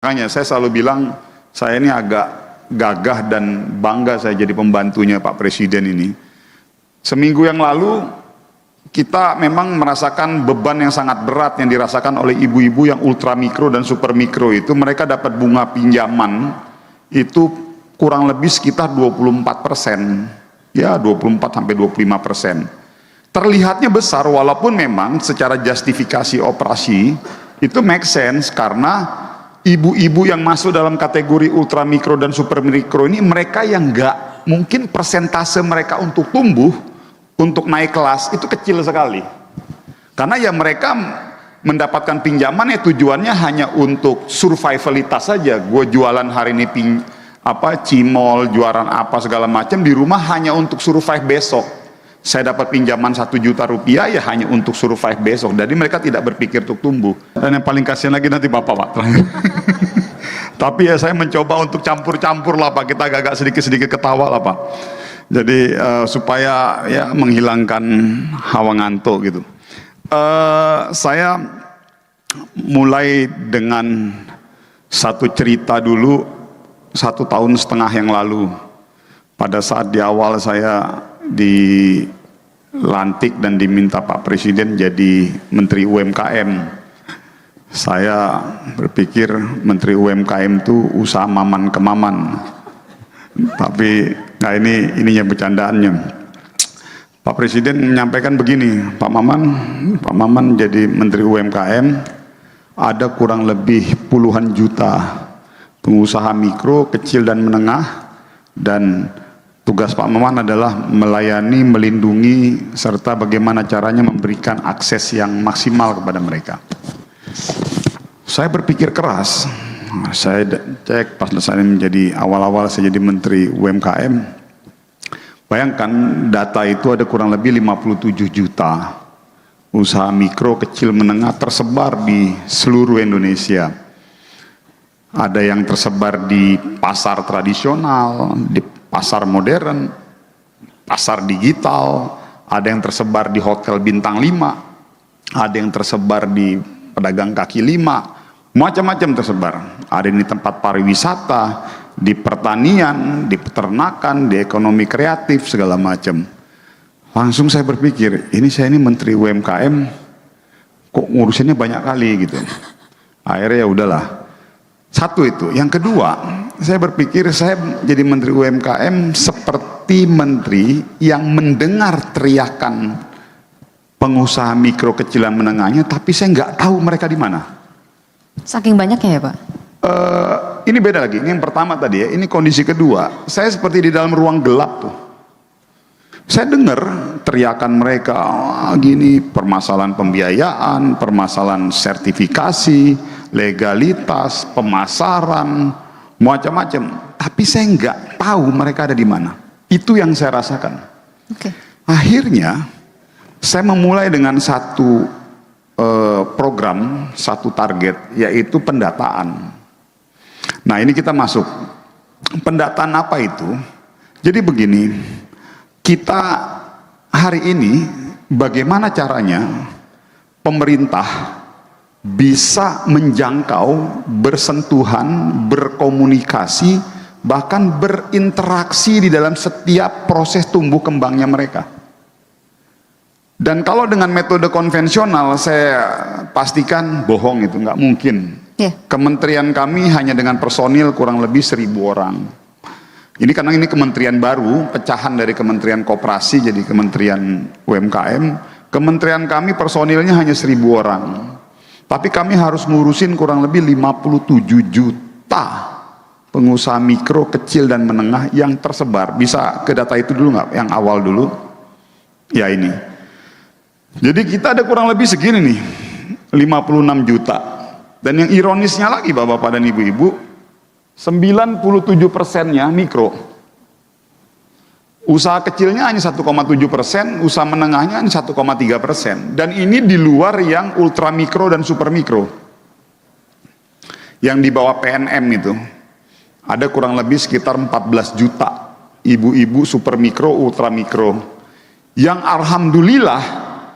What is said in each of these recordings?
Makanya saya selalu bilang, saya ini agak gagah dan bangga saya jadi pembantunya Pak Presiden ini. Seminggu yang lalu, kita memang merasakan beban yang sangat berat yang dirasakan oleh ibu-ibu yang ultra mikro dan super mikro itu. Mereka dapat bunga pinjaman itu kurang lebih sekitar 24%. Ya 24-25%. Terlihatnya besar walaupun memang secara justifikasi operasi itu make sense karena ibu-ibu yang masuk dalam kategori ultra mikro dan super mikro ini mereka yang nggak mungkin persentase mereka untuk tumbuh, untuk naik kelas itu kecil sekali. Karena ya mereka mendapatkan pinjaman ya tujuannya hanya untuk survivalitas saja. Gue jualan hari ini cimol, jualan apa segala macam di rumah hanya untuk survive besok. Saya dapat pinjaman 1 juta rupiah ya hanya untuk survive besok. Jadi mereka tidak berpikir untuk tumbuh. Dan yang paling kasihan lagi nanti Bapak Pak. Tapi ya saya mencoba untuk campur-campur lah Pak. Kita agak sedikit-sedikit ketawa lah Pak. Jadi supaya ya menghilangkan hawa ngantuk gitu. Saya mulai dengan satu cerita dulu 1,5 tahun yang lalu. Pada saat di awal saya dilantik dan diminta Pak Presiden jadi Menteri UMKM. Saya berpikir Menteri UMKM itu usaha maman ke maman. Tapi nah ininya bercandaannya. Pak Presiden menyampaikan begini, Pak Maman jadi Menteri UMKM, ada kurang lebih puluhan juta pengusaha mikro, kecil dan menengah, dan tugas Pak Maman adalah melayani, melindungi, serta bagaimana caranya memberikan akses yang maksimal kepada mereka. Saya berpikir keras, saya cek pas saya menjadi awal-awal saya jadi Menteri UMKM, bayangkan data itu ada kurang lebih 57 juta usaha mikro, kecil, menengah tersebar di seluruh Indonesia. Ada yang tersebar di pasar tradisional, di pasar modern, pasar digital, ada yang tersebar di hotel bintang 5, ada yang tersebar di pedagang kaki 5, macam-macam tersebar. Ada di tempat pariwisata, di pertanian, di peternakan, di ekonomi kreatif, segala macam. Langsung saya berpikir, saya ini Menteri UMKM, kok ngurusinnya banyak kali gitu. Akhirnya ya udahlah. Satu itu. Yang kedua, saya berpikir saya jadi Menteri UMKM seperti menteri yang mendengar teriakan pengusaha mikro, kecil dan menengahnya, tapi saya nggak tahu mereka di mana. Saking banyaknya ya Pak? Ini beda lagi. Ini yang pertama tadi ya. Ini kondisi kedua. Saya seperti di dalam ruang gelap tuh. Saya dengar teriakan mereka, gini permasalahan pembiayaan, permasalahan sertifikasi, legalitas, pemasaran, macam-macam. Tapi saya nggak tahu mereka ada di mana. Itu yang saya rasakan. Okay. Akhirnya saya memulai dengan satu program, satu target, yaitu pendataan. Nah ini kita masuk. Pendataan apa itu? Jadi begini, kita hari ini bagaimana caranya pemerintah bisa menjangkau, bersentuhan, berkomunikasi, bahkan berinteraksi di dalam setiap proses tumbuh kembangnya mereka. Dan kalau dengan metode konvensional saya pastikan bohong, itu nggak mungkin. Kementerian kami hanya dengan personil kurang lebih 1.000 orang. Ini karena ini kementerian baru, pecahan dari Kementerian Koperasi jadi Kementerian UMKM. Kementerian kami personilnya hanya 1.000 orang. Tapi kami harus ngurusin kurang lebih 57 juta pengusaha mikro, kecil dan menengah yang tersebar. Bisa ke data itu dulu nggak? Yang awal dulu. Ya ini. Jadi kita ada kurang lebih segini nih, 56 juta. Dan yang ironisnya lagi Bapak-bapak dan Ibu-ibu, 97%-nya mikro. Usaha kecilnya hanya 1,7%, usaha menengahnya hanya 1,3%. Dan ini di luar yang ultra mikro dan super mikro. Yang di bawah PNM itu, ada kurang lebih sekitar 14 juta ibu-ibu super mikro, ultra mikro. Yang alhamdulillah,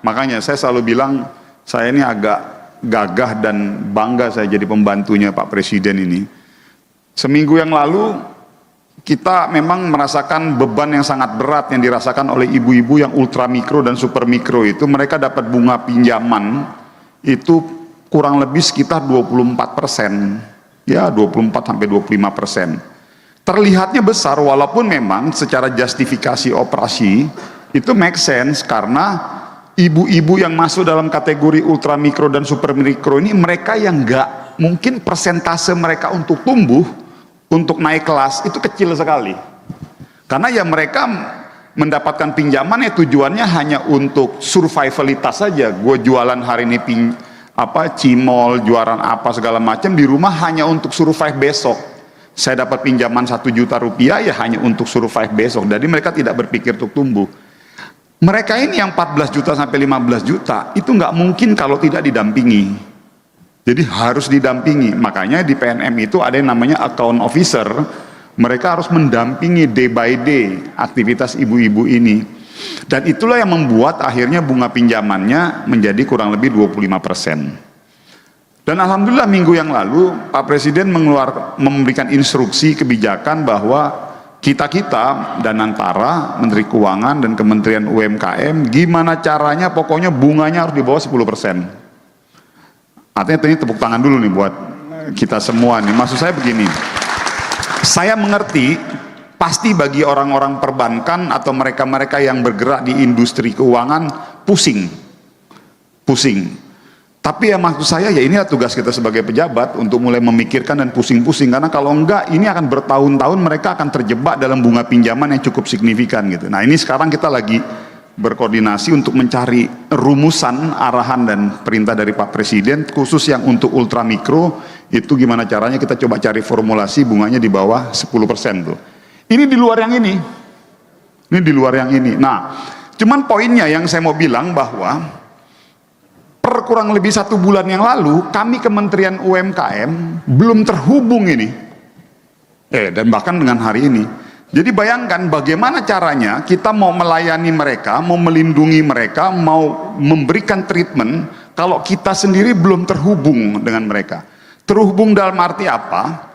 makanya saya selalu bilang, saya ini agak gagah dan bangga saya jadi pembantunya Pak Presiden ini. Seminggu yang lalu kita memang merasakan beban yang sangat berat yang dirasakan oleh ibu-ibu yang ultra mikro dan super mikro itu. Mereka dapat bunga pinjaman itu kurang lebih sekitar 24%. Ya 24-25%. Terlihatnya besar walaupun memang secara justifikasi operasi itu make sense karena ibu-ibu yang masuk dalam kategori ultra mikro dan super mikro ini mereka yang nggak mungkin persentase mereka untuk tumbuh, untuk naik kelas itu kecil sekali. Karena ya mereka mendapatkan pinjaman ya tujuannya hanya untuk survivalitas saja. Gue jualan hari ini cimol, jualan apa segala macam di rumah hanya untuk survive besok. Saya dapat pinjaman 1 juta rupiah ya hanya untuk survive besok. Jadi mereka tidak berpikir untuk tumbuh. Mereka ini yang 14 juta sampai 15 juta itu nggak mungkin kalau tidak didampingi. Jadi harus didampingi. Makanya di PNM itu ada yang namanya account officer. Mereka harus mendampingi day by day aktivitas ibu-ibu ini. Dan itulah yang membuat akhirnya bunga pinjamannya menjadi kurang lebih 25%. Dan alhamdulillah minggu yang lalu Pak Presiden memberikan instruksi kebijakan bahwa kita Danantara, Menteri Keuangan dan Kementerian UMKM gimana caranya pokoknya bunganya harus di bawah 10%. Artinya ini tepuk tangan dulu nih buat kita semua nih. Maksud saya begini, saya mengerti pasti bagi orang-orang perbankan atau mereka-mereka yang bergerak di industri keuangan pusing. Tapi ya maksud saya ya inilah tugas kita sebagai pejabat untuk mulai memikirkan dan pusing-pusing, karena kalau enggak ini akan bertahun-tahun mereka akan terjebak dalam bunga pinjaman yang cukup signifikan gitu. Nah ini sekarang kita lagi berkoordinasi untuk mencari rumusan, arahan dan perintah dari Pak Presiden khusus yang untuk ultra mikro itu gimana caranya kita coba cari formulasi bunganya di bawah 10% tuh. Ini di luar yang ini. Ini di luar yang ini. Nah, cuman poinnya yang saya mau bilang bahwa per kurang lebih 1 bulan yang lalu kami Kementerian UMKM belum terhubung ini dan bahkan dengan hari ini. Jadi bayangkan bagaimana caranya kita mau melayani mereka, mau melindungi mereka, mau memberikan treatment kalau kita sendiri belum terhubung dengan mereka. Terhubung dalam arti apa?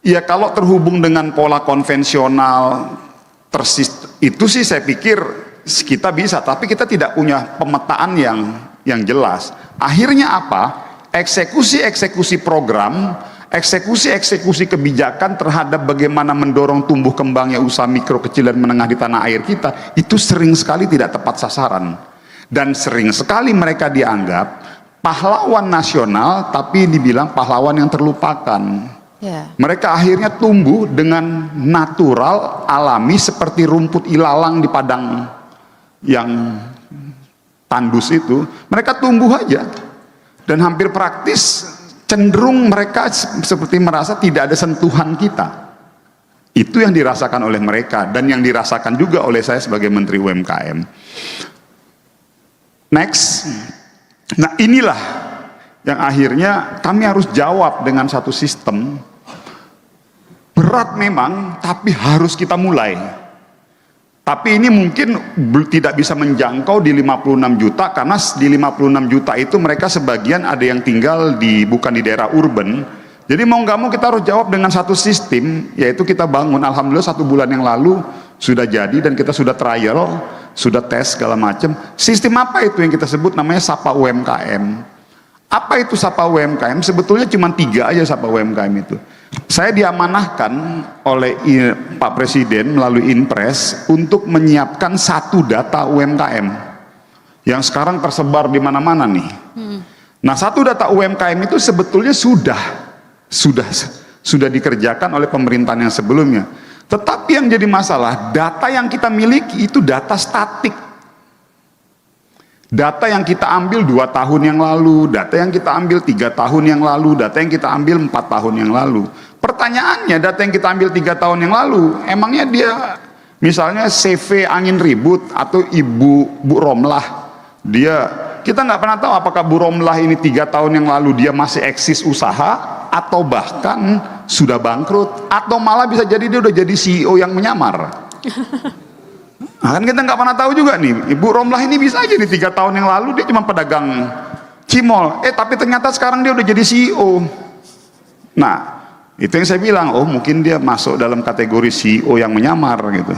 Ya kalau terhubung dengan pola konvensional itu sih saya pikir kita bisa, tapi kita tidak punya pemetaan yang jelas. Akhirnya apa? Eksekusi program, eksekusi kebijakan terhadap bagaimana mendorong tumbuh kembangnya usaha mikro, kecil dan menengah di tanah air kita itu sering sekali tidak tepat sasaran. Dan sering sekali mereka dianggap pahlawan nasional tapi dibilang pahlawan yang terlupakan. Mereka akhirnya tumbuh dengan natural, alami seperti rumput ilalang di padang yang tandus itu, mereka tumbuh aja dan hampir praktis cenderung mereka seperti merasa tidak ada sentuhan kita. Itu yang dirasakan oleh mereka dan yang dirasakan juga oleh saya sebagai Menteri UMKM. Next. Nah inilah yang akhirnya kami harus jawab dengan satu sistem. Berat memang, tapi harus kita mulai. Tapi ini mungkin tidak bisa menjangkau di 56 juta karena di 56 juta itu mereka sebagian ada yang tinggal bukan di daerah urban. Jadi mau nggak mau kita harus jawab dengan satu sistem, yaitu kita bangun. Alhamdulillah 1 bulan yang lalu sudah jadi dan kita sudah trial, sudah tes segala macam. Sistem apa itu yang kita sebut namanya Sapa UMKM. Apa itu Sapa UMKM? Sebetulnya cuma 3 aja Sapa UMKM itu. Saya diamanahkan oleh Pak Presiden melalui Inpres untuk menyiapkan 1 data UMKM yang sekarang tersebar di mana-mana nih. Nah 1 data UMKM itu sebetulnya sudah dikerjakan oleh pemerintahan yang sebelumnya. Tetapi yang jadi masalah, data yang kita miliki itu data statik. Data yang kita ambil 2 tahun yang lalu, data yang kita ambil 3 tahun yang lalu, data yang kita ambil 4 tahun yang lalu. Pertanyaannya, data yang kita ambil 3 tahun yang lalu, emangnya dia misalnya CV angin ribut atau Bu Romlah, kita nggak pernah tahu apakah Bu Romlah ini 3 tahun yang lalu dia masih eksis usaha atau bahkan sudah bangkrut atau malah bisa jadi dia udah jadi CEO yang menyamar. Nah, kan kita nggak pernah tahu juga nih, Ibu Romlah ini bisa aja nih 3 tahun yang lalu dia cuma pedagang Cimol, tapi ternyata sekarang dia udah jadi CEO. Nah, itu yang saya bilang, oh mungkin dia masuk dalam kategori CEO yang menyamar gitu.